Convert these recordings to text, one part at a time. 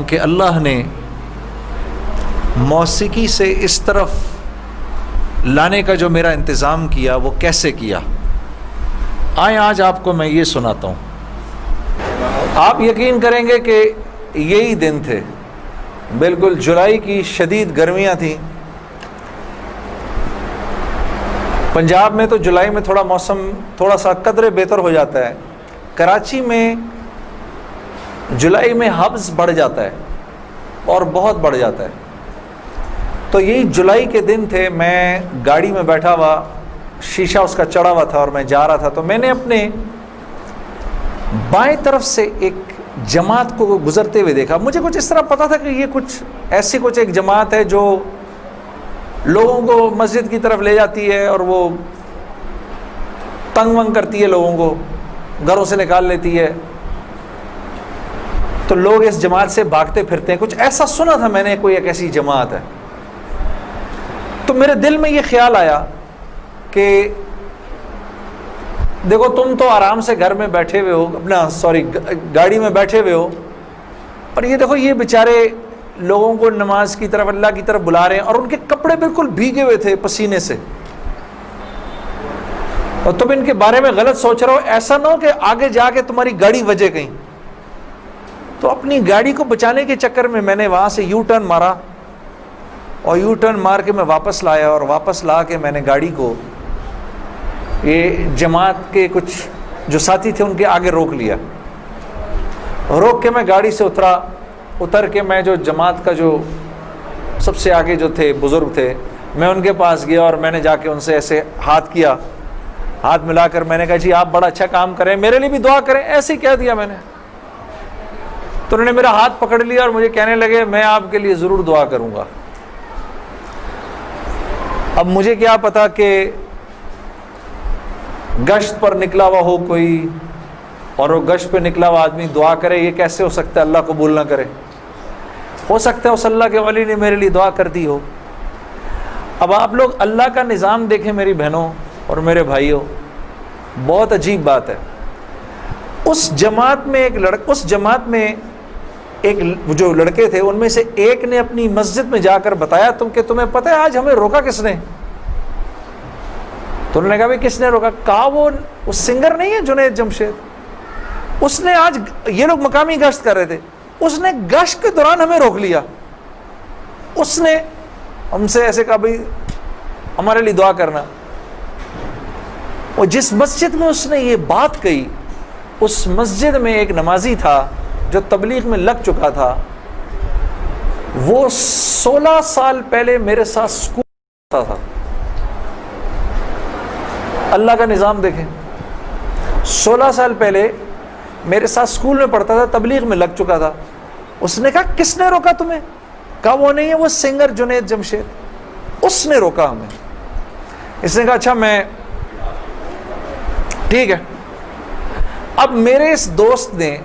کہ اللہ نے موسیقی سے اس طرف لانے کا جو میرا انتظام کیا وہ کیسے کیا. آئیں آج آپ کو میں یہ سناتا ہوں. آپ یقین کریں گے کہ یہی دن تھے، بالکل جولائی کی شدید گرمیاں تھیں. پنجاب میں تو جولائی میں تھوڑا موسم تھوڑا سا قدرے بہتر ہو جاتا ہے. کراچی میں جولائی میں حبس بڑھ جاتا ہے اور بہت بڑھ جاتا ہے. تو یہی جولائی کے دن تھے، میں گاڑی میں بیٹھا ہوا، شیشہ اس کا چڑھا ہوا تھا اور میں جا رہا تھا. تو میں نے اپنے بائیں طرف سے ایک جماعت کو گزرتے ہوئے دیکھا. مجھے کچھ اس طرح پتا تھا کہ یہ کچھ ایک جماعت ہے جو لوگوں کو مسجد کی طرف لے جاتی ہے اور وہ تنگ ونگ کرتی ہے، لوگوں کو گھروں سے نکال لیتی ہے. تو لوگ اس جماعت سے بھاگتے پھرتے ہیں، کچھ ایسا سنا تھا میں نے، کوئی ایک ایسی جماعت ہے. تو میرے دل میں یہ خیال آیا کہ دیکھو تم تو آرام سے گھر میں بیٹھے ہوئے ہو، گاڑی میں بیٹھے ہوئے ہو، اور یہ دیکھو یہ بیچارے لوگوں کو نماز کی طرف، اللہ کی طرف بلا رہے ہیں، اور ان کے کپڑے بالکل بھیگے ہوئے تھے پسینے سے، اور تم ان کے بارے میں غلط سوچ رہے ہو. ایسا نہ ہو کہ آگے جا کے تمہاری گاڑی وجے کہیں. تو اپنی گاڑی کو بچانے کے چکر میں نے وہاں سے یو ٹرن مارا، اور یو ٹرن مار کے میں واپس لایا، اور واپس لا کے میں نے گاڑی کو یہ جماعت کے کچھ جو ساتھی تھے ان کے آگے روک لیا. روک کے میں گاڑی سے اتر کے میں جو جماعت کا جو سب سے آگے جو تھے بزرگ تھے، میں ان کے پاس گیا اور میں نے جا کے ان سے ایسے ہاتھ ملا کر میں نے کہا جی آپ بڑا اچھا کام کریں، میرے لیے بھی دعا کریں، ایسے ہی کہہ دیا میں نے. تو انہوں نے میرا ہاتھ پکڑ لیا اور مجھے کہنے لگے میں آپ کے لیے ضرور دعا کروں گا. اب مجھے کیا پتا کہ گشت پر نکلا ہوا ہو کوئی، اور وہ گشت پہ نکلا ہوا آدمی دعا کرے، یہ کیسے ہو سکتا ہے؟ اللہ قبول نہ کرے. ہو سکتا ہے اس اللہ کے ولی نے میرے لیے دعا کر دی ہو. اب آپ لوگ اللہ کا نظام دیکھیں میری بہنوں اور میرے بھائیوں، بہت عجیب بات ہے. اس جماعت میں ایک جو لڑکے تھے ان میں سے ایک نے اپنی مسجد میں جا کر بتایا کہ تمہیں پتہ ہے آج ہمیں روکا کس نے؟ تو انہوں نے کہا بھائی کس نے روکا؟ کہا وہ سنگر نہیں ہے جنید جمشید، اس نے آج، یہ لوگ مقامی گشت کر رہے تھے، اس نے گشت کے دوران ہمیں روک لیا. اس نے ہم سے ایسے کہا بھائی ہمارے لیے دعا کرنا. اور جس مسجد میں اس نے یہ بات کہی، اس مسجد میں ایک نمازی تھا جو تبلیغ میں لگ چکا تھا. وہ 16 سال پہلے میرے ساتھ سکول پڑھتا تھا. اللہ کا نظام دیکھیں، 16 سال پہلے میرے ساتھ سکول میں پڑھتا تھا، تبلیغ میں لگ چکا تھا. اس نے کہا کس نے روکا تمہیں؟ کہا وہ نہیں ہے، وہ سنگر جنید جمشید، اس نے روکا ہمیں. اس نے کہا اچھا میں ٹھیک ہے. اب میرے اس دوست نے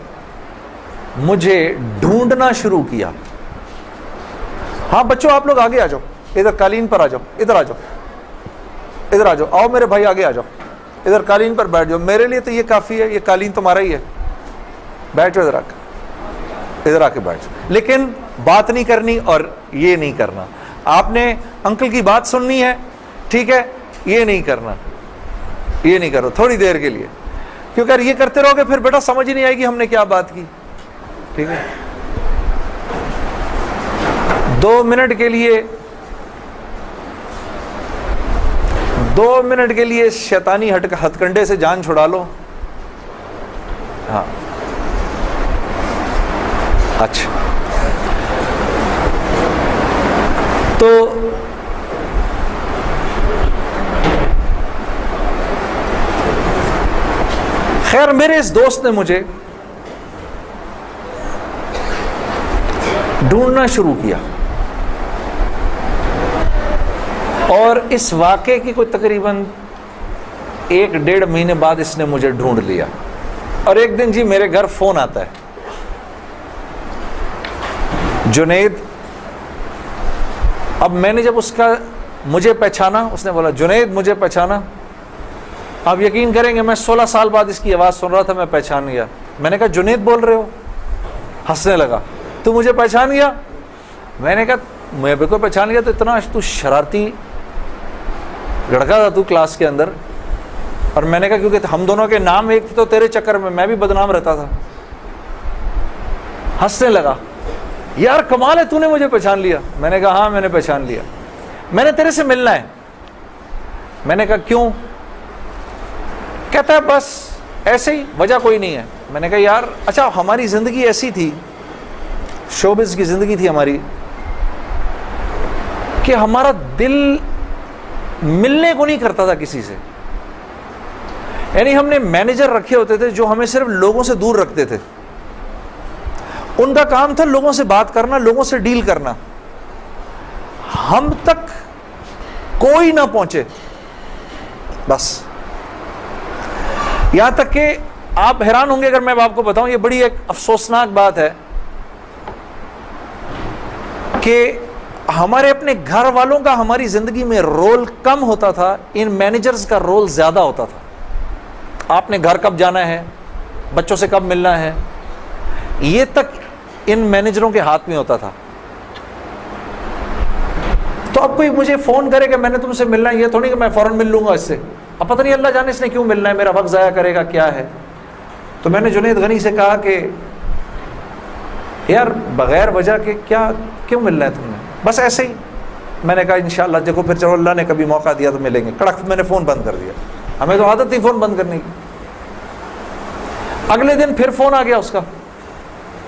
مجھے ڈھونڈنا شروع کیا. ہاں بچوں آپ لوگ آگے آ جاؤ، ادھر قالین پر آ جاؤ، ادھر آ جاؤ، آؤ میرے بھائی آگے آ جاؤ، ادھر قالین پر بیٹھ جاؤ. میرے لیے تو یہ کافی ہے، یہ قالین تمہارا ہی ہے، بیٹھو ادھر آ کے بیٹھ جاؤ. لیکن بات نہیں کرنی اور یہ نہیں کرنا. آپ نے انکل کی بات سننی ہے، ٹھیک ہے، یہ نہیں کرنا، یہ نہیں کرو تھوڑی دیر کے لیے، کیونکہ اگر یہ کرتے رہو گے پھر بیٹا سمجھ ہی نہیں آئے گی ہم نے کیا بات کی. ٹھیک ہے، 2 منٹ کے لیے شیطانی ہتھ کنڈے سے جان چھڑا لو. ہاں اچھا، تو خیر میرے اس دوست نے مجھے ڈھونڈنا شروع کیا، اور اس واقعے کی کوئی تقریباً 1-1.5 مہینے بعد اس نے مجھے ڈھونڈ لیا. اور ایک دن جی میرے گھر فون آتا ہے، جنید. اب میں نے جب مجھے پہچانا، اس نے بولا جنید مجھے پہچانا. آپ یقین کریں گے میں 16 سال بعد اس کی آواز سن رہا تھا، میں پہچان گیا. میں نے کہا جنید بول رہے ہو؟ ہنسنے لگا. تو مجھے پہچان گیا؟ میں نے کہا میں بالکل پہچان گیا، تو اتنا تو شرارتی لڑکا تھا تو کلاس کے اندر. اور میں نے کہا کیونکہ ہم دونوں کے نام ایک تھے تو تیرے چکر میں بھی بدنام رہتا تھا. ہنسنے لگا، یار کمال ہے تو نے مجھے پہچان لیا. میں نے کہا ہاں میں نے پہچان لیا، میں نے تیرے سے ملنا ہے. میں نے کہا کیوں؟ کہتا ہے بس ایسے ہی، وجہ کوئی نہیں ہے. میں نے کہا یار اچھا ہماری زندگی ایسی تھی، شوبز کی زندگی تھی ہماری، کہ ہمارا دل ملنے کو نہیں کرتا تھا کسی سے. یعنی ہم نے مینیجر رکھے ہوتے تھے جو ہمیں صرف لوگوں سے دور رکھتے تھے. ان کا کام تھا لوگوں سے بات کرنا، لوگوں سے ڈیل کرنا، ہم تک کوئی نہ پہنچے بس. یہاں تک کہ آپ حیران ہوں گے اگر میں آپ کو بتاؤں، یہ بڑی ایک افسوسناک بات ہے کہ ہمارے اپنے گھر والوں کا ہماری زندگی میں رول کم ہوتا تھا، ان مینیجرز کا رول زیادہ ہوتا تھا. آپ نے گھر کب جانا ہے، بچوں سے کب ملنا ہے، یہ تک ان مینیجروں کے ہاتھ میں ہوتا تھا. تو اب کوئی مجھے فون کرے کہ میں نے تم سے ملنا ہے، یہ تھوڑی کہ میں فوراً مل لوں گا اس سے. اب پتہ نہیں اللہ جانے اس نے کیوں ملنا ہے، میرا وقت ضائع کرے گا کیا ہے. تو میں نے جنید غنی سے کہا کہ یار بغیر وجہ کے کیوں ملنا ہے تم نے، بس ایسے ہی. میں نے کہا انشاءاللہ دیکھو پھر چلو اللہ نے کبھی موقع دیا تو ملیں گے. کڑک میں نے فون بند کر دیا، ہمیں تو عادت تھی فون بند کرنے کی. اگلے دن پھر فون آ گیا اس کا.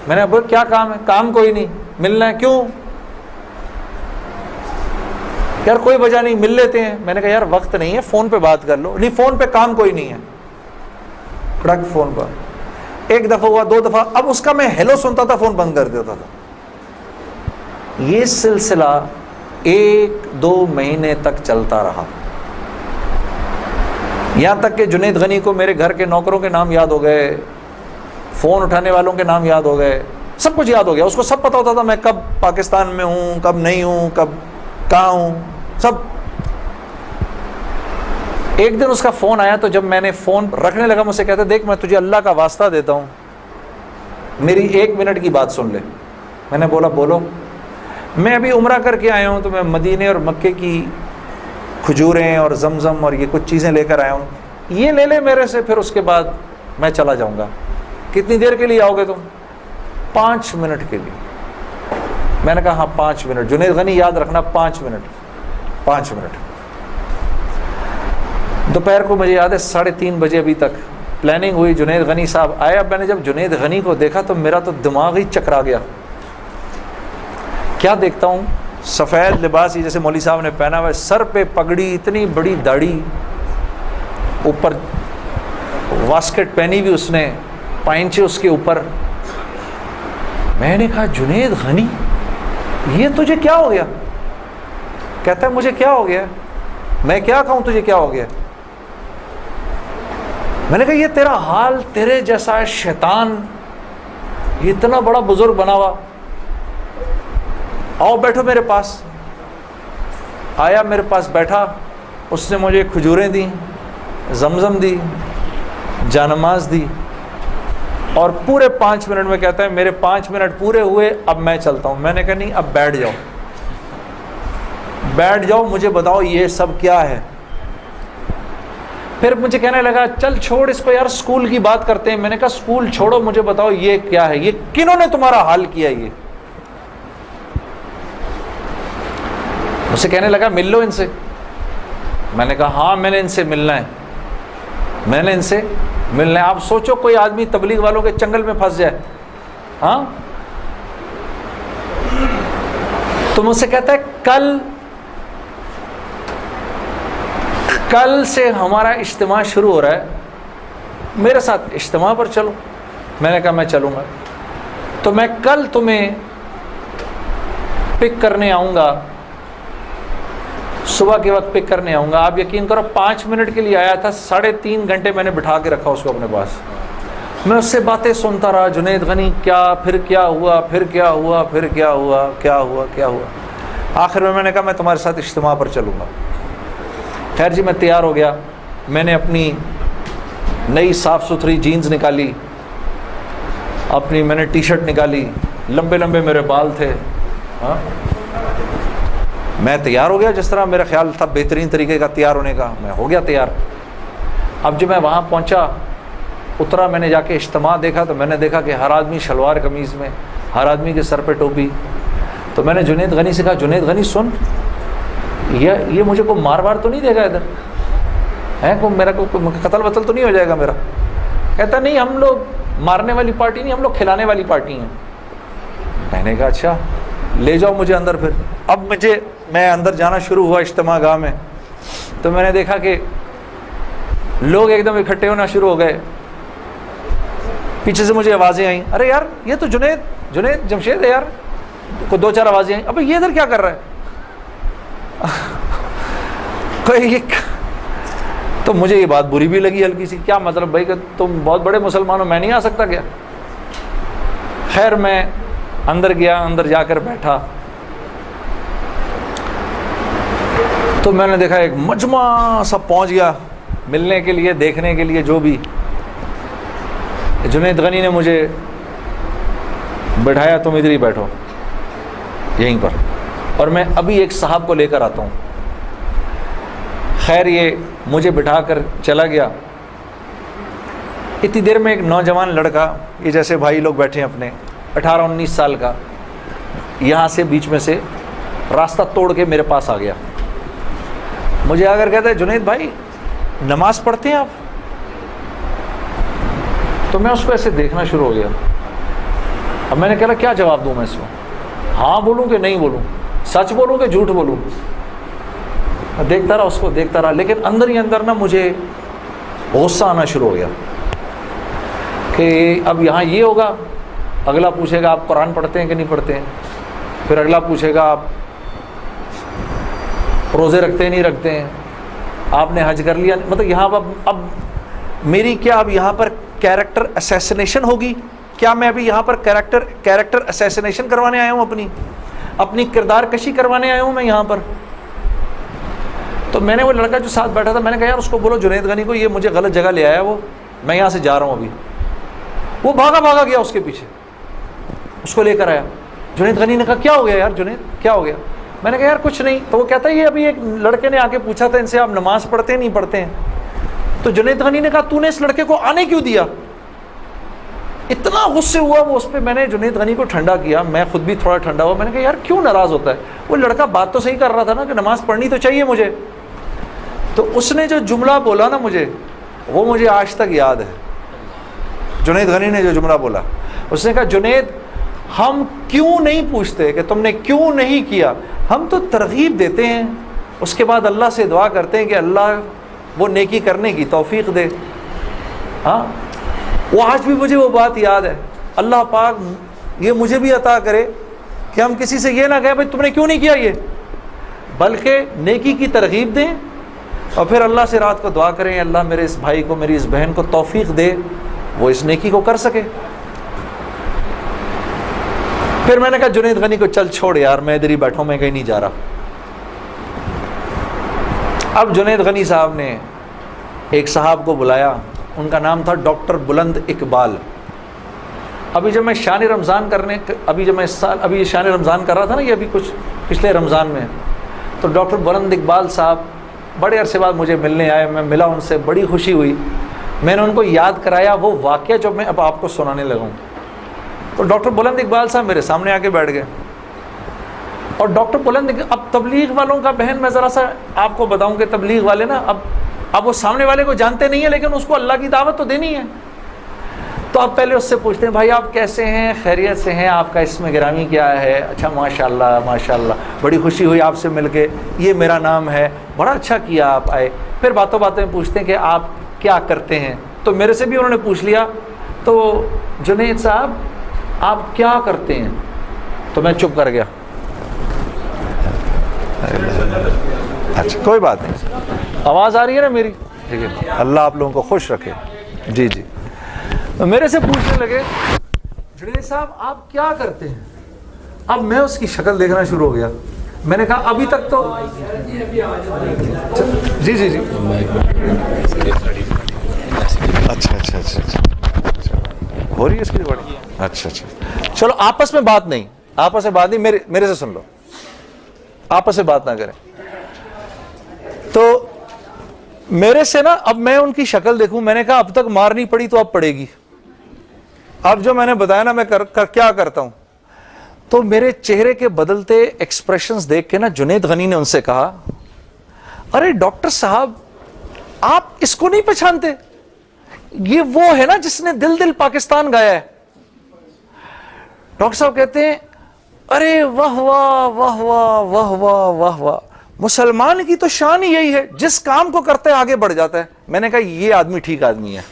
میں نے بولا کیا کام ہے؟ کام کوئی نہیں، ملنا ہے. کیوں؟ یار کوئی وجہ نہیں، مل لیتے ہیں. میں نے کہا یار وقت نہیں ہے، فون پہ بات کر لو. نہیں فون پہ کام کوئی نہیں ہے. کڑک فون پر ایک دفعہ ہوا، دو دفعہ، اب اس کا میں ہیلو سنتا تھا فون بند کر دیتا تھا. یہ سلسلہ 1-2 مہینے تک چلتا رہا، یہاں تک کہ جنید غنی کو میرے گھر کے نوکروں کے نام یاد ہو گئے، فون اٹھانے والوں کے نام یاد ہو گئے، سب کچھ یاد ہو گیا. اس کو سب پتہ ہوتا تھا میں کب پاکستان میں ہوں، کب نہیں ہوں، کب کہاں ہوں، سب. ایک دن اس کا فون آیا تو جب میں نے فون رکھنے لگا مجھ سے کہتے دیکھ میں تجھے اللہ کا واسطہ دیتا ہوں میری 1 منٹ کی بات سن لے. میں نے بولا بولو. میں ابھی عمرہ کر کے آیا ہوں تو میں مدینے اور مکے کی کھجوریں اور زمزم اور یہ کچھ چیزیں لے کر آیا ہوں، یہ لے لے میرے سے، پھر اس کے بعد میں چلا جاؤں گا. کتنی دیر کے لیے آؤ گے تم؟ 5 منٹ کے لیے. میں نے کہا ہاں 5 منٹ. جنید غنی یاد رکھنا 5 منٹ 5 منٹ. دوپہر کو مجھے یاد ہے 3:30 بجے ابھی تک پلاننگ ہوئی. جنید غنی صاحب آئے. اب میں نے جب جنید غنی کو دیکھا تو میرا تو دماغ ہی چکرا گیا. کیا دیکھتا ہوں، سفید لباس ہی جیسے مولوی صاحب نے پہنا ہوا ہے، سر پہ پگڑی، اتنی بڑی داڑھی، اوپر واسکٹ پہنی ہوئی اس نے، پائنچے اس کے اوپر. میں نے کہا جنید غنی یہ تجھے کیا ہو گیا؟ کہتا ہے مجھے کیا ہو گیا؟ میں کیا کہوں تجھے کیا ہو گیا؟ میں نے کہا یہ تیرا حال تیرے جیسا ہے شیطان، یہ اتنا بڑا بزرگ بنا ہوا، آؤ بیٹھو میرے پاس. آیا میرے پاس بیٹھا، اس نے مجھے کھجوریں دیں، زمزم دی، جانماز دی، اور پورے 5 منٹ میں کہتا ہے میرے 5 منٹ پورے ہوئے اب میں چلتا ہوں. میں نے کہا نہیں اب بیٹھ جاؤ، بیٹھ جاؤ، مجھے بتاؤ یہ سب کیا ہے. پھر مجھے کہنے لگا چل چھوڑ اس کو یار، اسکول کی بات کرتے ہیں. میں نے کہا اسکول چھوڑو، مجھے بتاؤ یہ کیا ہے، یہ کنہوں نے تمہارا حال کیا؟ یہ مجھ سے کہنے لگا مل لو ان سے. میں نے کہا ہاں میں نے ان سے ملنا ہے، میں نے ان سے ملنا ہے. آپ سوچو کوئی آدمی تبلیغ والوں کے چنگل میں پھنس جائے، ہاں. تو مجھ سے کہتا ہے کل سے ہمارا اجتماع شروع ہو رہا ہے، میرے ساتھ اجتماع پر چلو. میں نے کہا میں چلوں گا. تو میں کل تمہیں پک کرنے آؤں گا، صبح کے وقت پک کرنے آؤں گا. آپ یقین کرو 5 منٹ کے لیے آیا تھا، 3.5 گھنٹے میں نے بٹھا کے رکھا اس کو اپنے پاس. میں اس سے باتیں سنتا رہا، جنید غنی کیا، پھر کیا ہوا، پھر کیا ہوا، پھر کیا ہوا، کیا ہوا، کیا ہوا. آخر میں نے کہا میں تمہارے ساتھ اجتماع پر چلوں گا. خیر جی میں تیار ہو گیا. میں نے اپنی نئی صاف ستھری جینز نکالی، اپنی میں نے ٹی شرٹ نکالی، لمبے لمبے میرے بال تھے. ہاں میں تیار ہو گیا جس طرح میرا خیال تھا بہترین طریقے کا تیار ہونے کا, میں ہو گیا تیار. اب جب میں وہاں پہنچا, اترا, میں نے جا کے اجتماع دیکھا تو میں نے دیکھا کہ ہر آدمی شلوار قمیض میں, ہر آدمی کے سر پہ ٹوپی. تو میں نے جنید غنی سے کہا, جنید غنی سن, یہ مجھے کو مار وار تو نہیں دے گا ادھر ہے, کو میرا کو قتل وتل تو نہیں ہو جائے گا میرا؟ کہتا نہیں, ہم لوگ مارنے والی پارٹی نہیں, ہم لوگ کھلانے والی پارٹی ہیں. میں نے کہا اچھا لے جاؤ مجھے اندر. پھر اب میں اندر جانا شروع ہوا اجتماع گاہ میں, تو میں نے دیکھا کہ لوگ ایک دم اکٹھے ہونا شروع ہو گئے. پیچھے سے مجھے آوازیں آئیں, ارے یار یہ تو جنید جمشید ہے یار. کو دو چار آوازیں آئیں, ابھی یہ ادھر کیا کر رہا ہے کوئی. تو مجھے یہ بات بری بھی لگی ہلکی سی, کیا مطلب بھائی کہ تم بہت بڑے مسلمان ہو, میں نہیں آ سکتا کیا؟ خیر میں اندر گیا, اندر جا کر بیٹھا تو میں نے دیکھا ایک مجمع سب پہنچ گیا ملنے کے لیے, دیکھنے کے لیے. جو بھی جنید غنی نے مجھے بٹھایا, تم ادھر ہی بیٹھو یہیں پر, اور میں ابھی ایک صاحب کو لے کر آتا ہوں. خیر یہ مجھے بٹھا کر چلا گیا. اتنی دیر میں ایک نوجوان لڑکا, یہ جیسے بھائی لوگ بیٹھے ہیں اپنے, 18-19 سال کا, یہاں سے بیچ میں سے راستہ توڑ کے میرے پاس آ گیا. مجھے آ کر کہتا ہے, جنید بھائی نماز پڑھتے ہیں آپ؟ تو میں اس کو ایسے دیکھنا شروع ہو گیا. اب میں نے کہا کیا جواب دوں میں اس کو, ہاں بولوں کہ نہیں بولوں, سچ بولوں کہ جھوٹ بولوں؟ دیکھتا رہا اس کو, دیکھتا رہا, لیکن اندر ہی اندر نا مجھے غصہ آنا شروع ہو گیا کہ اب یہاں یہ ہوگا, اگلا پوچھے گا آپ قرآن پڑھتے ہیں کہ نہیں پڑھتے ہیں, پھر اگلا پوچھے گا آپ روزے رکھتے ہیں نہیں رکھتے ہیں, آپ نے حج کر لیا. مطلب یہاں اب میری کیا اب یہاں پر کیریکٹر اسیسنیشن ہوگی کیا؟ میں ابھی یہاں پر کیریکٹر اسیسنیشن کروانے آیا ہوں, اپنی کردار کشی کروانے آیا ہوں میں یہاں پر. تو میں نے وہ لڑکا جو ساتھ بیٹھا تھا, میں نے کہا یار اس کو بولو جنید غنی کو, یہ مجھے غلط جگہ لے آیا, وہ میں یہاں سے جا رہا ہوں ابھی. وہ بھاگا گیا اس کے پیچھے, اس کو لے کر آیا. جنید غنی نے کہا کیا ہو گیا یار جنید, کیا ہو گیا؟ میں نے کہا یار کچھ نہیں. تو وہ کہتا ہے یہ ابھی ایک لڑکے نے آ کے پوچھا تھا ان سے, آپ نماز پڑھتے ہیں نہیں پڑھتے ہیں؟ تو جنید غنی نے کہا تو نے اس لڑکے کو آنے کیوں دیا؟ اتنا غصے ہوا وہ اس پہ. میں نے جنید غنی کو ٹھنڈا کیا, میں خود بھی تھوڑا ٹھنڈا ہوا. میں نے کہا یار کیوں ناراض ہوتا ہے؟ وہ لڑکا بات تو صحیح کر رہا تھا نا کہ نماز پڑھنی تو چاہیے مجھے. تو اس نے جو جملہ بولا نا مجھے, وہ مجھے آج تک یاد ہے. جنید غنی نے جو جملہ بولا, اس نے کہا جنید ہم کیوں نہیں پوچھتے کہ تم نے کیوں نہیں کیا, ہم تو ترغیب دیتے ہیں, اس کے بعد اللہ سے دعا کرتے ہیں کہ اللہ وہ نیکی کرنے کی توفیق دے. ہاں وہ آج بھی مجھے وہ بات یاد ہے. اللہ پاک یہ مجھے بھی عطا کرے کہ ہم کسی سے یہ نہ کہیں بھائی تم نے کیوں نہیں کیا یہ, بلکہ نیکی کی ترغیب دیں اور پھر اللہ سے رات کو دعا کریں اللہ میرے اس بھائی کو, میری اس بہن کو توفیق دے وہ اس نیکی کو کر سکے. پھر میں نے کہا جنید غنی کو چل چھوڑ یار, میں ادھر ہی بیٹھا ہوں, میں کہیں نہیں جا رہا. اب جنید غنی صاحب نے ایک صاحب کو بلایا, ان کا نام تھا ڈاکٹر بلند اقبال. ابھی جب میں شان رمضان ابھی شان رمضان کر رہا تھا نا, یہ ابھی کچھ پچھلے رمضان میں, تو ڈاکٹر بلند اقبال صاحب بڑے عرصے بعد مجھے ملنے آئے. میں ملا ان سے, بڑی خوشی ہوئی. میں نے ان کو یاد کرایا وہ واقعہ جو میں اب آپ کو سنانے لگا ہوں. تو ڈاکٹر بلند اقبال صاحب میرے سامنے آ کے بیٹھ گئے. اور ڈاکٹر بلند, اب تبلیغ والوں کا بہن میں ذرا سا آپ کو بتاؤں کہ تبلیغ والے نا اب وہ سامنے والے کو جانتے نہیں ہیں, لیکن اس کو اللہ کی دعوت تو دینی ہے. تو آپ پہلے اس سے پوچھتے ہیں بھائی آپ کیسے ہیں, خیریت سے ہیں, آپ کا اسم گرامی کیا ہے؟ اچھا ماشاء اللہ بڑی خوشی ہوئی آپ سے مل کے, یہ میرا نام ہے, بڑا اچھا کیا آپ آئے. پھر باتوں میں پوچھتے ہیں کہ آپ کیا کرتے ہیں, تو میرے سے بھی انہوں نے پوچھ لیا. تو جنید صاحب آپ کیا کرتے ہیں؟ تو میں چپ کر گیا. اچھا کوئی بات نہیں, آواز آ رہی ہے نا میری؟ ٹھیک ہے, اللہ آپ لوگوں کو خوش رکھے. جی میرے سے پوچھنے لگے جنید صاحب آپ کیا کرتے ہیں. اب میں اس کی شکل دیکھنا شروع ہو گیا. میں نے کہا ابھی تک تو جی اچھا ہو رہی ہے اس کی ریکارڈنگ؟ اچھا اچھا، چلو آپس میں بات نہیں، آپس میں بات نہیں، میرے سے سن لو، آپس میں بات نہ کریں. تو میرے سے نا اب میں ان کی شکل دیکھوں، میں نے کہا اب تک مار نہیں پڑی تو اب پڑے گی. اب جو میں نے بتایا نا میں کیا کرتا ہوں، تو میرے چہرے کے بدلتے ایکسپریشنز دیکھ کے نا جنید غنی نے ان سے کہا ارے ڈاکٹر صاحب آپ اس کو نہیں پہچانتے، یہ وہ ہے نا جس نے دل دل پاکستان گایا ہے. ڈاکٹر صاحب کہتے ہیں ارے واہ واہ واہ واہ واہ واہ واہ واہ، مسلمان کی تو شان ہی یہی ہے، جس کام کو کرتے آگے بڑھ جاتا ہے. میں نے کہا یہ آدمی ٹھیک آدمی ہے،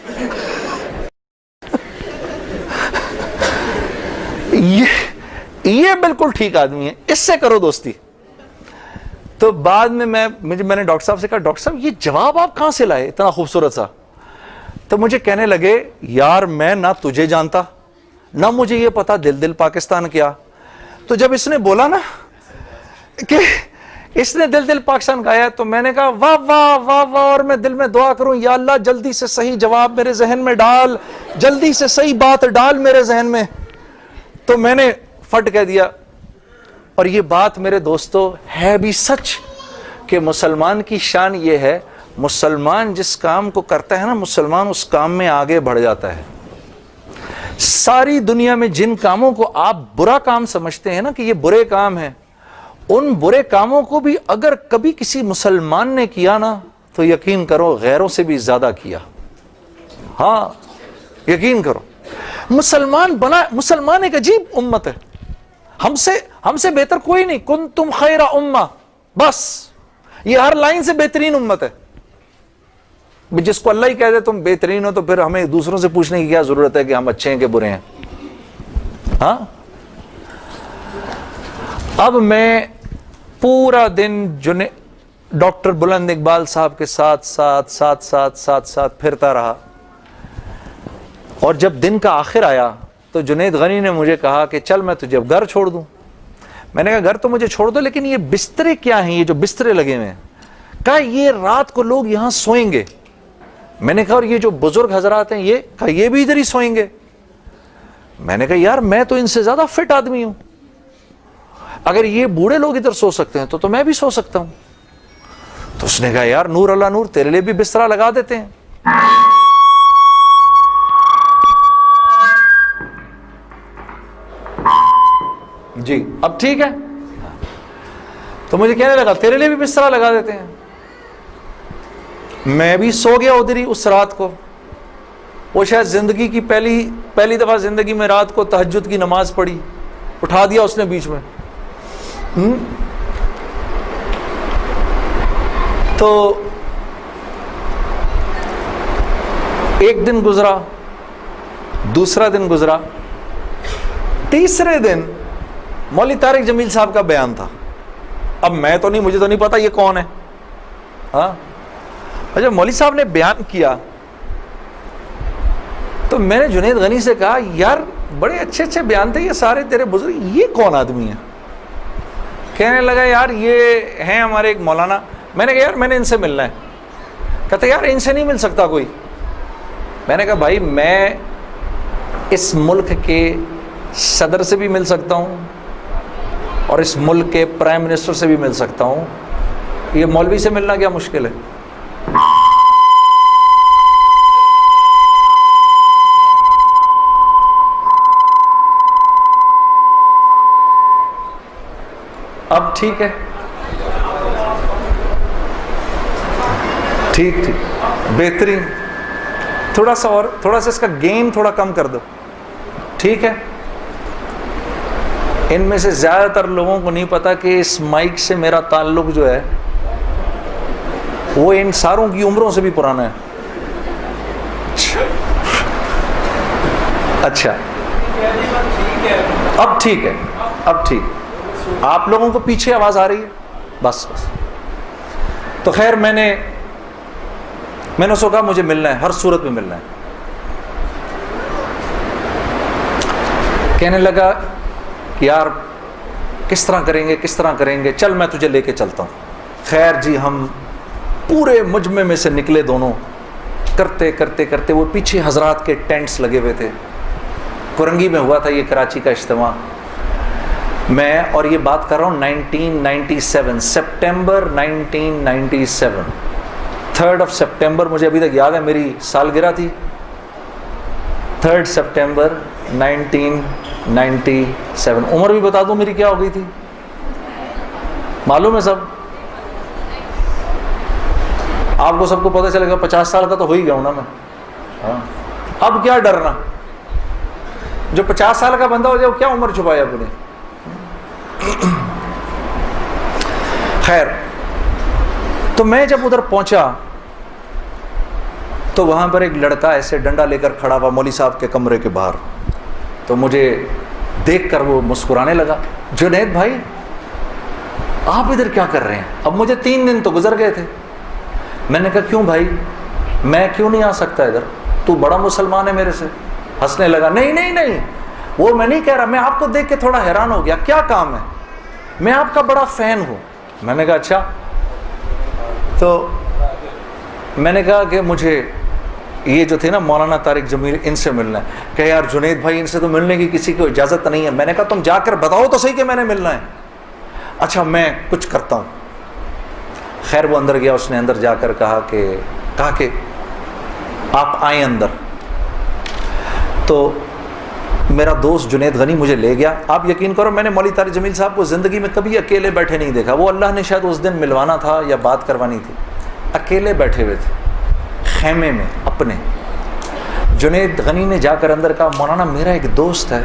یہ بالکل ٹھیک آدمی ہے، اس سے کرو دوستی. تو بعد میں میں نے ڈاکٹر صاحب سے کہا ڈاکٹر صاحب یہ جواب آپ کہاں سے لائے اتنا خوبصورت سا؟ تو مجھے کہنے لگے یار میں نہ تجھے جانتا نہ مجھے یہ پتا دل دل پاکستان کیا. تو جب اس نے بولا نا کہ اس نے دل دل پاکستان گایا تو میں نے کہا واہ واہ واہ واہ، اور میں دل میں دعا کروں یا اللہ جلدی سے صحیح جواب میرے ذہن میں ڈال، جلدی سے صحیح بات ڈال میرے ذہن میں. تو میں نے فٹ کہہ دیا. اور یہ بات میرے دوستو ہے بھی سچ کہ مسلمان کی شان یہ ہے، مسلمان جس کام کو کرتا ہے نا مسلمان اس کام میں آگے بڑھ جاتا ہے. ساری دنیا میں جن کاموں کو آپ برا کام سمجھتے ہیں نا کہ یہ برے کام ہیں، ان برے کاموں کو بھی اگر کبھی کسی مسلمان نے کیا نا تو یقین کرو غیروں سے بھی زیادہ کیا. ہاں یقین کرو، مسلمان ایک عجیب امت ہے، ہم سے بہتر کوئی نہیں. کنتم خیر امہ، بس یہ ہر لائن سے بہترین امت ہے. جس کو اللہ ہی کہہ دے تم بہترین ہو تو پھر ہمیں دوسروں سے پوچھنے کی کیا ضرورت ہے کہ ہم اچھے ہیں کہ برے ہیں. ہاں اب میں پورا دن ڈاکٹر بلند اقبال صاحب کے ساتھ پھرتا رہا. اور جب دن کا آخر آیا تو جنید غنی نے مجھے کہا کہ چل میں تجھے اب گھر چھوڑ دوں. میں نے کہا گھر تو مجھے چھوڑ دو لیکن یہ بسترے کیا ہیں، یہ جو بسترے لگے ہوئے ہیں؟ کہا یہ رات کو لوگ یہاں سوئیں گے. میں نے کہا اور یہ جو بزرگ حضرات ہیں یہ بھی ادھر ہی سوئیں گے. میں نے کہا یار میں تو ان سے زیادہ فٹ آدمی ہوں، اگر یہ بوڑھے لوگ ادھر سو سکتے ہیں تو میں بھی سو سکتا ہوں. تو اس نے کہا یار نور اللہ نور، تیرے لیے بھی بسترا لگا دیتے ہیں. جی اب ٹھیک ہے. تو مجھے کہنے لگا تیرے لیے بھی بسترا لگا دیتے ہیں. میں بھی سو گیا ادھر ہی اس رات کو. وہ شاید زندگی کی پہلی دفعہ زندگی میں رات کو تہجد کی نماز پڑھی، اٹھا دیا اس نے بیچ میں. تو ایک دن گزرا، دوسرا دن گزرا، تیسرے دن مولوی طارق جمیل صاحب کا بیان تھا. اب مجھے تو نہیں پتا یہ کون ہے. ہاں جب مولوی صاحب نے بیان کیا تو میں نے جنید غنی سے کہا یار بڑے اچھے اچھے بیان تھے یہ سارے تیرے بزرگ، یہ کون آدمی ہے؟ کہنے لگا یار یہ ہیں ہمارے ایک مولانا. میں نے کہا یار میں نے ان سے ملنا ہے. کہتے یار ان سے نہیں مل سکتا کوئی. میں نے کہا بھائی میں اس ملک کے صدر سے بھی مل سکتا ہوں اور اس ملک کے پرائم منسٹر سے بھی مل سکتا ہوں، یہ مولوی سے ملنا کیا مشکل ہے؟ اب ٹھیک ہے، ٹھیک بہترین. تھوڑا سا اس کا گین تھوڑا کم کر دو. ٹھیک ہے. ان میں سے زیادہ تر لوگوں کو نہیں پتا کہ اس مائک سے میرا تعلق جو ہے وہ ان ساروں کی عمروں سے بھی پرانا ہے. اچھا اب ٹھیک ہے، اب ٹھیک. آپ لوگوں کو پیچھے آواز آ رہی ہے؟ بس. تو خیر میں نے سو کہا مجھے ملنا ہے، ہر صورت میں ملنا ہے. کہنے لگا یار کس طرح کریں گے، چل میں تجھے لے کے چلتا ہوں. خیر جی ہم پورے مجمع میں سے نکلے دونوں، کرتے وہ پیچھے حضرات کے ٹینٹس لگے ہوئے تھے. کرنگی میں ہوا تھا یہ کراچی کا اجتماع. میں اور یہ بات کر رہا ہوں 1997 سپٹمبر 1997 3 سپٹمبر مجھے ابھی تک یاد ہے, میری سالگرہ تھی 3 سپٹمبر 1997. عمر بھی بتا دوں میری کیا ہو گئی تھی, معلوم ہے سب آپ کو, سب کو پتہ چلے گا. 50 سال کا تو ہو ہی گیا ہوں نا میں. ہاں اب کیا ڈرنا, جو 50 سال کا بندہ ہو جائے وہ کیا عمر چھپایا اپنے. خیر, تو میں جب ادھر پہنچا تو وہاں پر ایک لڑکا ایسے ڈنڈا لے کر کھڑا ہوا مولوی صاحب کے کمرے کے باہر. تو مجھے دیکھ کر وہ مسکرانے لگا, جنید بھائی آپ ادھر کیا کر رہے ہیں؟ اب مجھے 3 دن تو گزر گئے تھے. میں نے کہا کیوں بھائی, میں کیوں نہیں آ سکتا ادھر, تو بڑا مسلمان ہے میرے سے. ہنسنے لگا, نہیں نہیں نہیں, وہ میں نہیں کہہ رہا, میں آپ کو دیکھ کے تھوڑا حیران ہو گیا, کیا کام ہے؟ میں آپ کا بڑا فین ہوں. میں نے کہا اچھا. تو میں نے کہا کہ مجھے یہ جو تھے نا مولانا طارق جمیل, ان سے ملنا ہے. کہ یار جنید بھائی ان سے تو ملنے کی کسی کو اجازت نہیں ہے. میں نے کہا تم جا کر بتاؤ تو صحیح کہ میں نے ملنا ہے. اچھا میں کچھ کرتا ہوں. خیر وہ اندر گیا, اس نے اندر جا کر کہا کہ آپ آئیں اندر. تو میرا دوست جنید غنی مجھے لے گیا. آپ یقین کرو میں نے مولوی طارق جمیل صاحب کو زندگی میں کبھی اکیلے بیٹھے نہیں دیکھا. وہ اللہ نے شاید اس دن ملوانا تھا یا بات کروانی تھی, اکیلے بیٹھے ہوئے تھے خیمے میں اپنے. جنید غنی نے جا کر اندر کہا مولانا میرا ایک دوست ہے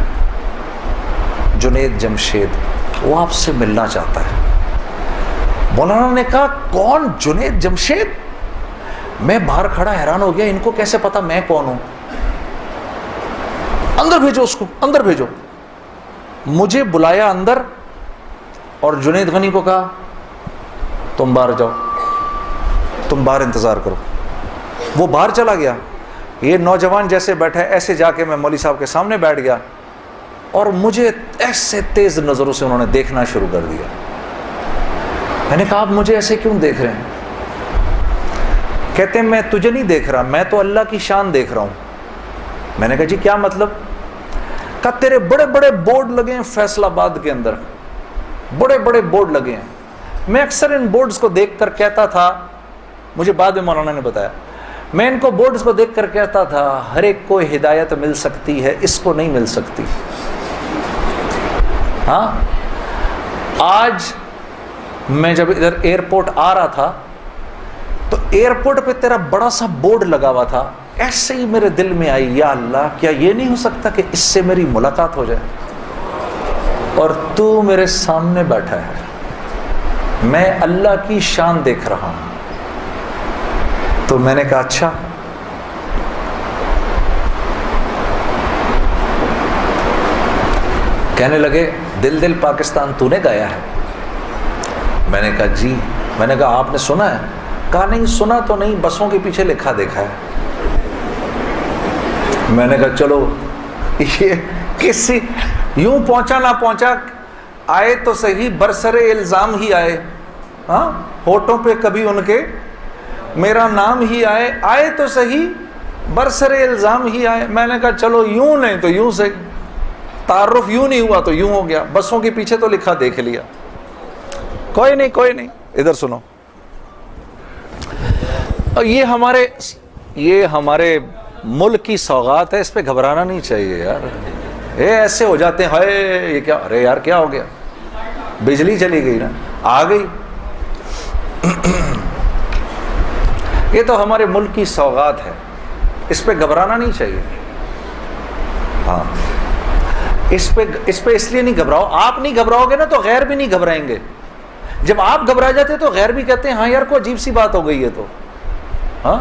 جنید جمشید, وہ آپ سے ملنا چاہتا ہے. مولانا نے کہا کون جنید جمشید؟ میں باہر کھڑا حیران ہو گیا, ان کو کیسے پتا میں کون ہوں؟ اندر بھیجو اس کو, اندر بھیجو. مجھے بلایا اندر اور جنید غنی کو کہا تم باہر جاؤ, تم باہر انتظار کرو. وہ باہر چلا گیا. یہ نوجوان جیسے بیٹھا ایسے جا کے میں مولوی صاحب کے سامنے بیٹھ گیا اور مجھے ایسے تیز نظروں سے انہوں نے دیکھنا شروع کر دیا. میں نے کہا آپ مجھے ایسے کیوں دیکھ رہے ہیں؟ کہتے ہیں میں تجھے نہیں دیکھ رہا, میں تو اللہ کی شان دیکھ رہا ہوں. میں نے کہا جی کیا مطلب؟ کہا تیرے بڑے بڑے بورڈ لگے ہیں فیصل آباد کے اندر, بڑے بڑے بورڈ لگے ہیں. میں اکثر ان بورڈز کو دیکھ کر کہتا تھا, مجھے بعد میں مولانا نے بتایا, میں ان کو بورڈز کو دیکھ کر کہتا تھا ہر ایک کو ہدایت مل سکتی ہے, اس کو نہیں مل سکتی. ہاں آج میں جب ادھر ایئرپورٹ آ رہا تھا تو ایئرپورٹ پہ تیرا بڑا سا بورڈ لگا ہوا تھا, ایسے ہی میرے دل میں آئی یا اللہ کیا یہ نہیں ہو سکتا کہ اس سے میری ملاقات ہو جائے, اور تو میرے سامنے بیٹھا ہے, میں اللہ کی شان دیکھ رہا ہوں. تو میں نے کہا اچھا. کہنے لگے دل دل پاکستان تو نے گایا ہے. میں نے کہا جی. میں نے کہا آپ نے سنا ہے؟ کہا نہیں سنا تو نہیں, بسوں کے پیچھے لکھا دیکھا ہے. میں نے کہا چلو یہ کسی یوں پہنچا نہ پہنچا, آئے تو صحیح برسر الزام ہی آئے. ہاں ہوٹوں پہ کبھی ان کے میرا نام ہی آئے, آئے تو صحیح برسر الزام ہی آئے. میں نے کہا چلو یوں نہیں تو یوں سے, تعارف یوں نہیں ہوا تو یوں ہو گیا, بسوں کے پیچھے تو لکھا دیکھ لیا. کوئی نہیں کوئی نہیں, ادھر سنو. یہ ہمارے ملک کی سوغات ہے, اس پہ گھبرانا نہیں چاہیے یار. ایسے ہو جاتے ہیں ہائے یہ کیا, ارے یار کیا ہو گیا, بجلی چلی گئی نا, آ گئی. یہ تو ہمارے ملک کی سوغات ہے, اس پہ گھبرانا نہیں چاہیے. ہاں اس پہ اس لیے نہیں گھبراؤ, آپ نہیں گھبراؤ گے نا تو غیر بھی نہیں گھبرائیں گے. جب آپ گھبرا جاتے تو غیر بھی کہتے ہیں ہاں یار کوئی عجیب سی بات ہو گئی ہے. تو ہاں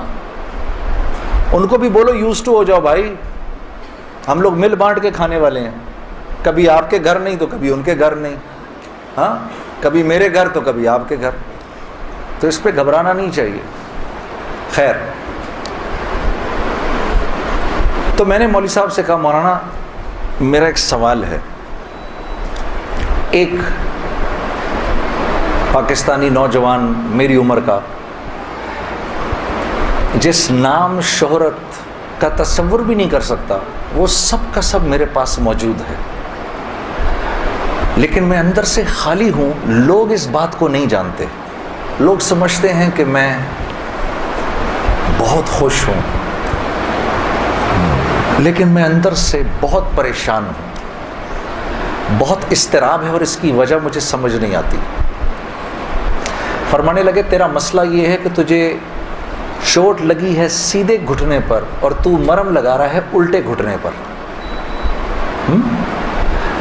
ان کو بھی بولو یوز ٹو ہو جاؤ بھائی, ہم لوگ مل بانٹ کے کھانے والے ہیں, کبھی آپ کے گھر نہیں تو کبھی ان کے گھر نہیں. ہاں کبھی میرے گھر تو کبھی آپ کے گھر, تو اس پہ گھبرانا نہیں چاہیے. خیر تو میں نے مولوی صاحب سے کہا مولانا میرا ایک سوال ہے. ایک پاکستانی نوجوان میری عمر کا جس نام شہرت کا تصور بھی نہیں کر سکتا, وہ سب کا سب میرے پاس موجود ہے، لیکن میں اندر سے خالی ہوں. لوگ اس بات کو نہیں جانتے. لوگ سمجھتے ہیں کہ میں بہت خوش ہوں، لیکن میں اندر سے بہت پریشان ہوں. بہت اضطراب ہے اور اس کی وجہ مجھے سمجھ نہیں آتی. فرمانے لگے تیرا مسئلہ یہ ہے کہ تجھے چوٹ لگی ہے سیدھے گھٹنے پر اور تو مرم لگا رہا ہے الٹے گھٹنے پر.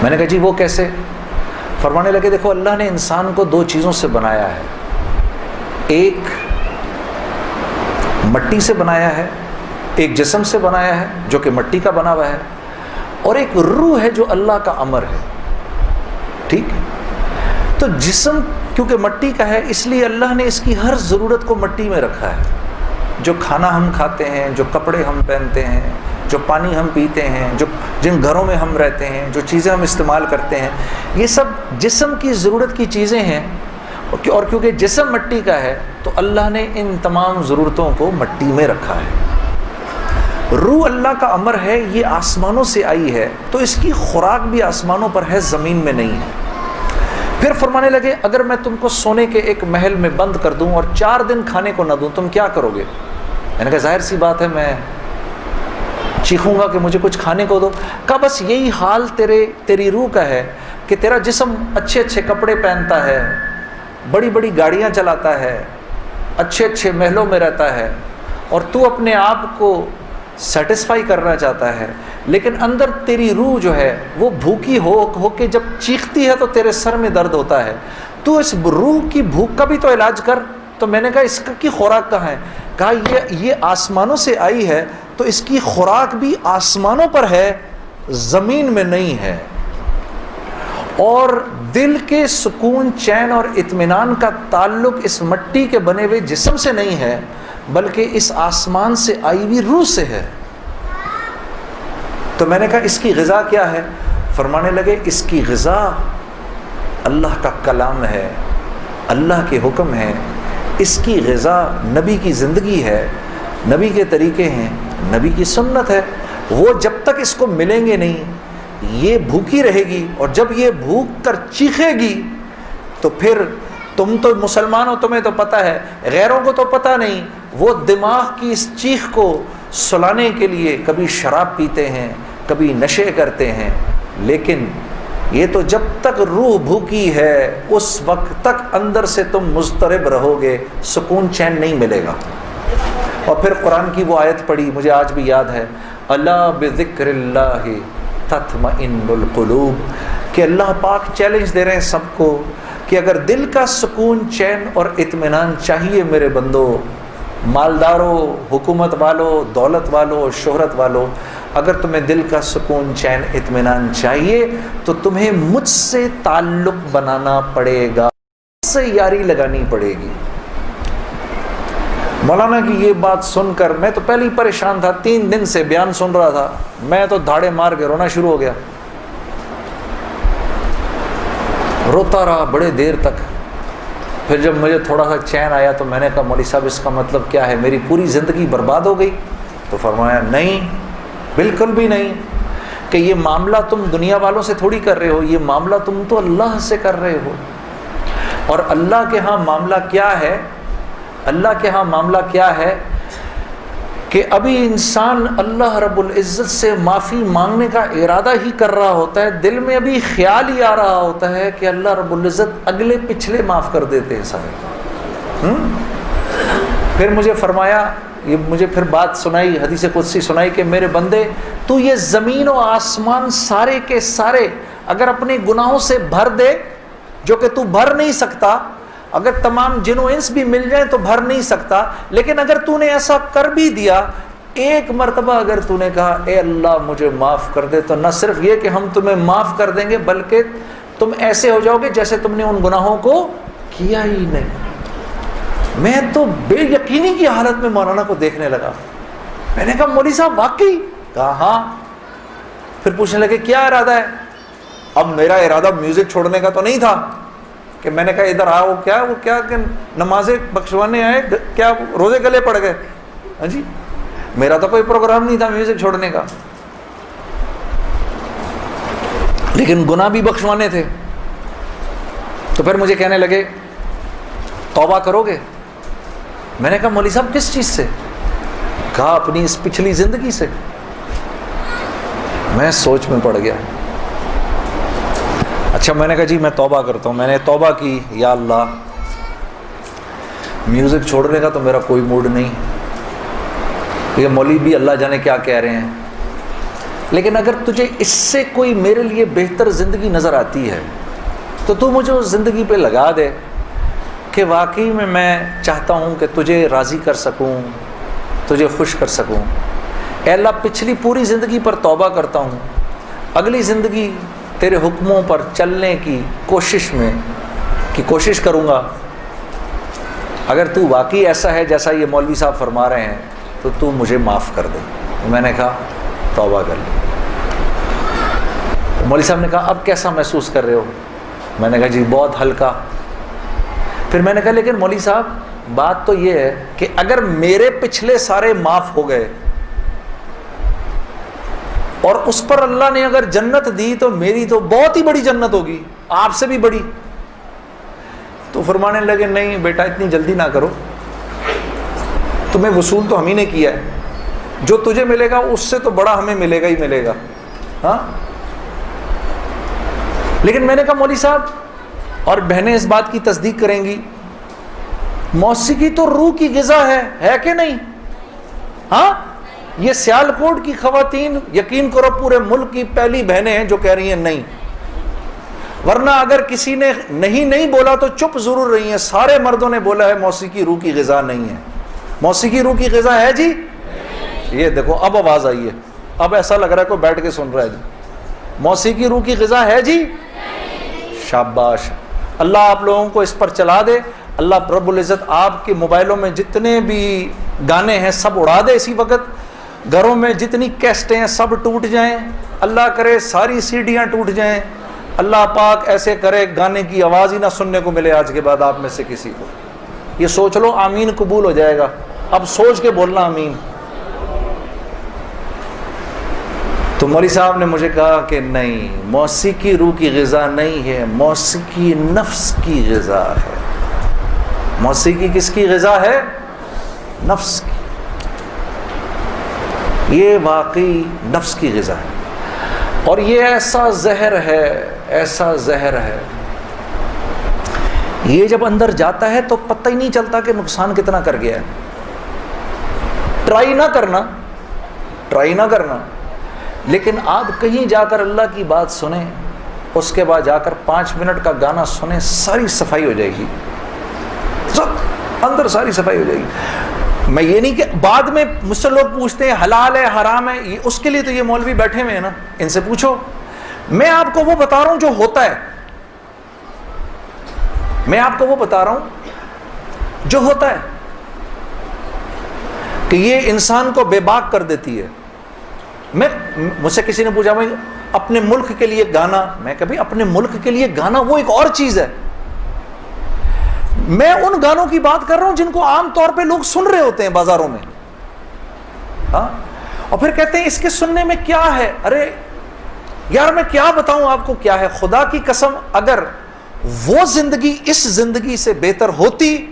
میں نے کہا جی وہ کیسے؟ فرمانے لگے دیکھو اللہ نے انسان کو دو چیزوں سے بنایا ہے. ایک مٹی سے بنایا ہے، ایک جسم سے بنایا ہے جو کہ مٹی کا بنا ہوا ہے، اور ایک روح ہے جو اللہ کا امر ہے. ٹھیک؟ تو جسم کیونکہ مٹی کا ہے اس لیے اللہ نے اس کی ہر ضرورت کو مٹی میں رکھا ہے. جو کھانا ہم کھاتے ہیں، جو کپڑے ہم پہنتے ہیں، جو پانی ہم پیتے ہیں، جن گھروں میں ہم رہتے ہیں، جو چیزیں ہم استعمال کرتے ہیں، یہ سب جسم کی ضرورت کی چیزیں ہیں. اور کیونکہ جسم مٹی کا ہے تو اللہ نے ان تمام ضرورتوں کو مٹی میں رکھا ہے. روح اللہ کا امر ہے، یہ آسمانوں سے آئی ہے تو اس کی خوراک بھی آسمانوں پر ہے، زمین میں نہیں ہے. پھر فرمانے لگے اگر میں تم کو سونے کے ایک محل میں بند کر دوں اور 4 دن کھانے کو نہ دوں تم کیا کرو گے؟ میں نے کہا ظاہر سی بات ہے میں چیخوں گا کہ مجھے کچھ کھانے کو دو. کہا بس یہی حال تیری روح کا ہے کہ تیرا جسم اچھے اچھے کپڑے پہنتا ہے، بڑی بڑی گاڑیاں چلاتا ہے، اچھے اچھے محلوں میں رہتا ہے، اور تو اپنے آپ کو سیٹسفائی کرنا چاہتا ہے، لیکن اندر تیری روح جو ہے وہ بھوکی ہو کے جب چیختی ہے تو تیرے سر میں درد ہوتا ہے. تو اس روح کی بھوک کا بھی تو علاج کر. تو میں نے کہا اس کی خوراک کہاں ہے؟ کہا یہ آسمانوں سے آئی ہے تو اس کی خوراک بھی آسمانوں پر ہے، زمین میں نہیں ہے. اور دل کے سکون، چین اور اطمینان کا تعلق اس مٹی کے بنے ہوئے جسم سے نہیں ہے بلکہ اس آسمان سے آئی ہوئی روح سے ہے. تو میں نے کہا اس کی غذا کیا ہے؟ فرمانے لگے اس کی غذا اللہ کا کلام ہے، اللہ کے حکم ہے. اس کی غذا نبی کی زندگی ہے، نبی کے طریقے ہیں، نبی کی سنت ہے. وہ جب تک اس کو ملیں گے نہیں یہ بھوکی رہے گی، اور جب یہ بھوک کر چیخے گی تو پھر تم تو مسلمان ہو، تمہیں تو پتہ ہے، غیروں کو تو پتہ نہیں. وہ دماغ کی اس چیخ کو سلانے کے لیے کبھی شراب پیتے ہیں، کبھی نشے کرتے ہیں، لیکن یہ تو جب تک روح بھوکی ہے اس وقت تک اندر سے تم مضطرب رہو گے، سکون چین نہیں ملے گا. اور پھر قرآن کی وہ آیت پڑھی مجھے آج بھی یاد ہے، الا بذکر اللہ تطمئن القلوب، کہ اللہ پاک چیلنج دے رہے ہیں سب کو کہ اگر دل کا سکون، چین اور اطمینان چاہیے میرے بندو، مالداروں، حکومت والوں، دولت والوں، شہرت والوں، اگر تمہیں دل کا سکون، چین، اطمینان چاہیے تو تمہیں مجھ سے تعلق بنانا پڑے گا، مجھ سے یاری لگانی پڑے گی. مولانا کی یہ بات سن کر میں تو پہلے ہی پریشان تھا، 3 دن سے بیان سن رہا تھا، میں تو دھاڑے مار کے رونا شروع ہو گیا. روتا رہا بڑے دیر تک. پھر جب مجھے تھوڑا سا چین آیا تو میں نے کہا مولوی صاحب اس کا مطلب کیا ہے، میری پوری زندگی برباد ہو گئی؟ تو فرمایا نہیں، بالکل بھی نہیں، کہ یہ معاملہ تم دنیا والوں سے تھوڑی کر رہے ہو، یہ معاملہ تم تو اللہ سے کر رہے ہو. اور اللہ کے ہاں معاملہ کیا ہے؟ اللہ کے ہاں معاملہ کیا ہے کہ ابھی انسان اللہ رب العزت سے معافی مانگنے کا ارادہ ہی کر رہا ہوتا ہے، دل میں ابھی خیال ہی آ رہا ہوتا ہے کہ اللہ رب العزت اگلے پچھلے معاف کر دیتے ہیں سارے. پھر مجھے فرمایا، یہ مجھے پھر بات سنائی، حدیث قدسی سنائی کہ میرے بندے تو یہ زمین و آسمان سارے کے سارے اگر اپنے گناہوں سے بھر دے، جو کہ تو بھر نہیں سکتا، اگر تمام جن و انس بھی مل جائیں تو بھر نہیں سکتا، لیکن اگر تو نے ایسا کر بھی دیا، ایک مرتبہ اگر تو نے کہا اے اللہ مجھے معاف کر دے، تو نہ صرف یہ کہ ہم تمہیں معاف کر دیں گے بلکہ تم ایسے ہو جاؤ گے جیسے تم نے ان گناہوں کو کیا ہی نہیں. میں تو بے یقینی کی حالت میں مولانا کو دیکھنے لگا. میں نے کہا مولوی صاحب واقعی؟ کہا ہاں. پھر پوچھنے لگے کیا ارادہ ہے؟ اب میرا ارادہ میوزک چھوڑنے کا تو نہیں تھا کہ میں نے کہا ادھر آؤ، کیا وہ کیا کہ نمازیں بخشوانے آئے، کیا روزے گلے پڑ گئے؟ ہاں جی، میرا تو کوئی پروگرام نہیں تھا میوزک چھوڑنے کا. لیکن گناہ بھی بخشوانے تھے. تو پھر مجھے کہنے لگے توبہ کرو گے؟ میں نے کہا مولوی صاحب کس چیز سے؟ کہا اپنی اس پچھلی زندگی سے. میں سوچ میں پڑ گیا. اچھا میں نے کہا جی میں توبہ کرتا ہوں. میں نے توبہ کی, یا اللہ میوزک چھوڑنے کا تو میرا کوئی موڈ نہیں, یہ مولوی بھی اللہ جانے کیا کہہ رہے ہیں, لیکن اگر تجھے اس سے کوئی میرے لیے بہتر زندگی نظر آتی ہے تو تو مجھے اس زندگی پہ لگا دے کہ واقعی میں چاہتا ہوں کہ تجھے راضی کر سکوں, تجھے خوش کر سکوں. اے اللہ پچھلی پوری زندگی پر توبہ کرتا ہوں, اگلی زندگی تیرے حکموں پر چلنے کی کوشش کروں گا. اگر تو واقعی ایسا ہے جیسا یہ مولوی صاحب فرما رہے ہیں تو تو مجھے معاف کر دے. میں نے کہا توبہ کر لی. مولوی صاحب نے کہا اب کیسا محسوس کر رہے ہو؟ میں نے کہا جی بہت ہلکا. پھر میں نے کہا لیکن مولوی صاحب بات تو یہ ہے کہ اگر میرے پچھلے سارے معاف ہو گئے اور اس پر اللہ نے اگر جنت دی تو میری تو بہت ہی بڑی جنت ہوگی, آپ سے بھی بڑی. تو فرمانے لگے نہیں بیٹا اتنی جلدی نہ کرو, تمہیں وصول تو ہم ہی نے کیا ہے, جو تجھے ملے گا اس سے تو بڑا ہمیں ملے گا ہی ملے گا. ہاں لیکن میں نے کہا مولوی صاحب, اور بہنیں اس بات کی تصدیق کریں گی, موسیقی تو روح کی غذا ہے کہ نہیں؟ ہاں یہ سیالکوٹ کی خواتین یقین کرو پورے ملک کی پہلی بہنیں ہیں جو کہہ رہی ہیں نہیں, ورنہ اگر کسی نے نہیں بولا تو چپ ضرور رہی ہیں. سارے مردوں نے بولا ہے موسیقی روح کی غذا نہیں ہے. موسیقی روح کی غذا ہے جی. یہ دیکھو اب آواز آئی ہے, اب ایسا لگ رہا ہے کوئی بیٹھ کے سن رہا ہے جی. موسیقی روح کی غذا ہے جی. شاباش, اللہ آپ لوگوں کو اس پر چلا دے. اللہ رب العزت آپ کے موبائلوں میں جتنے بھی گانے ہیں سب اڑا دے اسی وقت. گھروں میں جتنی کیسٹیں ہیں سب ٹوٹ جائیں, اللہ کرے ساری سیڈیاں ٹوٹ جائیں. اللہ پاک ایسے کرے گانے کی آواز ہی نہ سننے کو ملے آج کے بعد آپ میں سے کسی کو. یہ سوچ لو آمین قبول ہو جائے گا. اب سوچ کے بولنا آمین. تو مولوی صاحب نے مجھے کہا کہ نہیں, موسیقی روح کی غذا نہیں ہے, موسیقی نفس کی غذا ہے. موسیقی کس کی غذا ہے؟ نفس کی. یہ واقعی نفس کی غذا ہے, اور یہ ایسا زہر ہے, ایسا زہر ہے, یہ جب اندر جاتا ہے تو پتہ ہی نہیں چلتا کہ نقصان کتنا کر گیا ہے. ٹرائی نہ کرنا, لیکن آپ کہیں جا کر اللہ کی بات سنیں, اس کے بعد جا کر 5 منٹ کا گانا سنیں, ساری صفائی ہو جائے گی, سب اندر ساری صفائی ہو جائے گی. میں یہ نہیں کہ بعد میں مجھ سے لوگ پوچھتے ہیں حلال ہے حرام ہے, اس کے لیے تو یہ مولوی بیٹھے ہوئے ہیں نا, ان سے پوچھو. میں آپ کو وہ بتا رہا ہوں جو ہوتا ہے, میں آپ کو وہ بتا رہا ہوں جو ہوتا ہے کہ یہ انسان کو بے باک کر دیتی ہے. مجھ سے کسی نے پوچھا بھائی اپنے ملک کے لیے گانا, میں کبھی اپنے ملک کے لیے گانا وہ ایک اور چیز ہے. میں ان گانوں کی بات کر رہا ہوں جن کو عام طور پہ لوگ سن رہے ہوتے ہیں بازاروں میں, ہاں, اور پھر کہتے ہیں اس کے سننے میں کیا ہے. ارے یار میں کیا بتاؤں آپ کو کیا ہے. خدا کی قسم اگر وہ زندگی اس زندگی سے بہتر ہوتی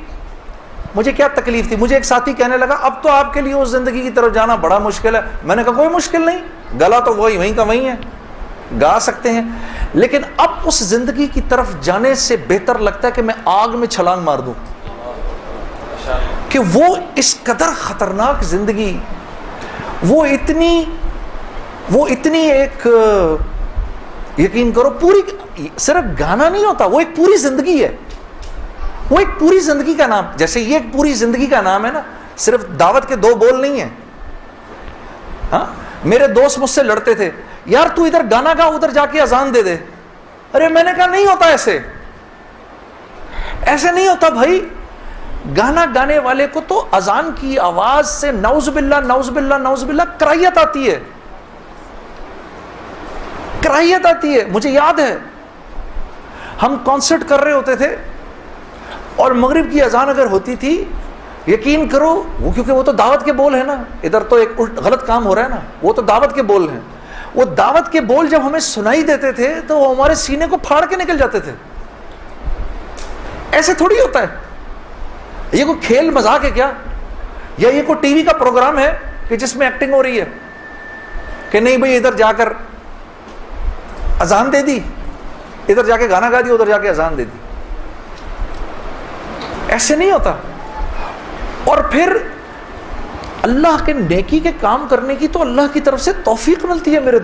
مجھے کیا تکلیف تھی. مجھے ایک ساتھی کہنے لگا اب تو آپ کے لیے اس زندگی کی طرف جانا بڑا مشکل ہے. میں نے کہا کوئی مشکل نہیں, گلا تو وہیں کا وہیں ہے, گا سکتے ہیں, لیکن اب اس زندگی کی طرف جانے سے بہتر لگتا ہے کہ میں آگ میں چھلانگ مار دوں, کہ وہ اس قدر خطرناک زندگی, وہ اتنی ایک, یقین کرو پوری, صرف گانا نہیں ہوتا, وہ ایک پوری زندگی ہے. وہ ایک پوری زندگی کا نام, جیسے یہ ایک پوری زندگی کا نام ہے نا, صرف دعوت کے 2 بول نہیں ہیں. ہاں میرے دوست مجھ سے لڑتے تھے, یار تو ادھر گانا گا ادھر جا کے اذان دے دے. ارے میں نے کہا نہیں ہوتا ایسے نہیں ہوتا بھائی. گانا گانے والے کو تو اذان کی آواز سے نعوذ باللہ نعوذ باللہ نعوذ باللہ کراہیت آتی ہے, کراہیت آتی ہے. مجھے یاد ہے ہم کانسرٹ کر رہے ہوتے تھے اور مغرب کی اذان اگر ہوتی تھی, یقین کرو وہ, کیونکہ وہ تو دعوت کے بول ہیں نا, ادھر تو ایک غلط کام ہو رہا ہے نا, وہ تو دعوت کے بول ہیں. وہ دعوت کے بول جب ہمیں سنائی دیتے تھے تو وہ ہمارے سینے کو پھاڑ کے نکل جاتے تھے. ایسے تھوڑی ہوتا ہے. یہ کوئی کھیل مذاق ہے کیا؟ یا یہ کوئی ٹی وی کا پروگرام ہے کہ جس میں ایکٹنگ ہو رہی ہے کہ نہیں بھئی ادھر جا کر اذان دے دی, ادھر جا کے گانا گا دی, ادھر جا کے اذان دے دی. ایسے نہیں ہوتا. اور پھر اللہ کے نیکی کے کام کرنے کی تو اللہ کی طرف سے توفیق ملتی ہے میرے